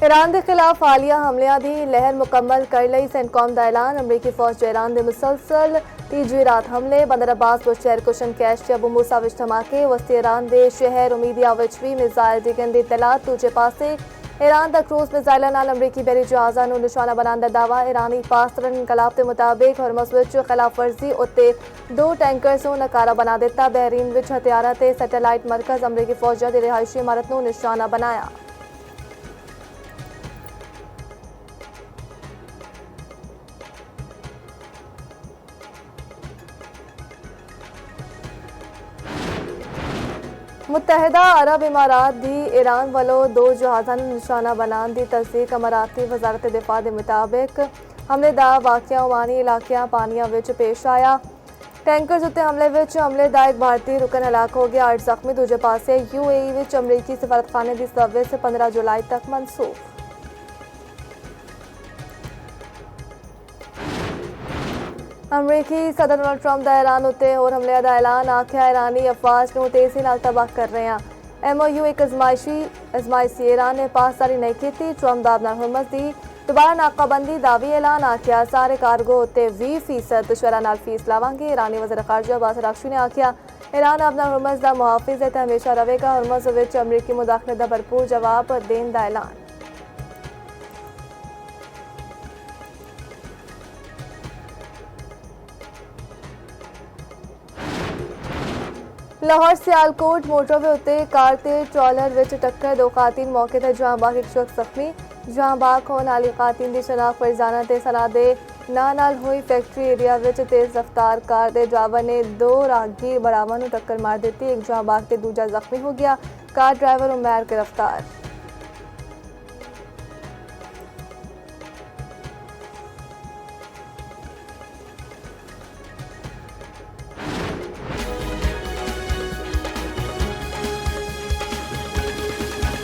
Iran के खिलाफ हालिया हमलियां दी लहर मुकम्मल कर लई सेंटकॉम का ऐलान। अमरीकी फौज जो ईरान के मुसलसल तीजी रात हमले बंदर अब्बास बुश शहर कुशन कैश अबू मूसा विच धमाके वस्ती ईरान के शहर उमीदिया विच भी मिसाइल डिगन की इतला। दूजे पासे ईरान का क्रूज मिसाइलों नाल अमरीकी बहरी जहाज़ों को निशाना बनाने का दावा। ईरानी पासतरन इनकलाब के मुताबिक हरमस विच खिलाफ वर्जी उत्ते 2 टैंकर्स को नकारा बना दिता। बहरीन विच हथियारों ते सैटेलाइट मरकज अमरीकी फौजा की रिहायशी इमारत को निशाना बनाया। मुत्तहिदा अरब इमारात दी ईरान वालों 2 जहाज़ों को निशाना बनाने की तस्दीक। अमाराती वजारत दिफा के मुताबिक हमले का वाकया ओमानी इलाकियां पानिया विच पेश आया। टैंकर्स उत्ते हमले विच हमले का एक भारतीय रुकन हलाक हो गया, 8 जख्मी। दूजे पासे UAE विच अमरीकी सफारतखाने की सर्विस 15 जुलाई तक मनसूख। अमरीकी सदर डोनाल्ड ट्रंप का ऐलान उत्ते होर हमले का ऐलान। आख्या ईरानी अफवाज को तेजी नाल तबाह कर रहे हैं। MOU एक अजमाइशी ईरान ने पासदारी नहीं की थी। ट्रंप का अपना हुरमस दी दोबारा नाकाबंदी का भी ऐलान। आख्या सारे कार्गो उत्ते 20% शरह नाल फीस लावांगे। ईरानी वज़ीर ख़ारजा अब्बास अराग़ची ने आख्या ईरान अपना हुरमस का मुहाफिज है हमेशा रहेगा। हुरमस विच अमरीकी मुदाखलत का भरपूर जवाब देने का ऐलान। लाहौर सियालकोट मोटरवे उत्ते कार ते ट्रॉलर विच टक्कर, 2 खातीन मौके पर जहां बाग, 1 शख्स जख्मी। जहां बाग होने वाली खातीन की शनाख्त फरिजाना ते सना दे नाल हुई। फैक्ट्री एरिया विच तेज रफ्तार कार के ड्राइवर ने 2 राहगीर बराबर को टक्कर मार दी। एक जहां बाग ते दूजा जख्मी हो गया। कार ड्राइवर उमैर गिरफ्तार।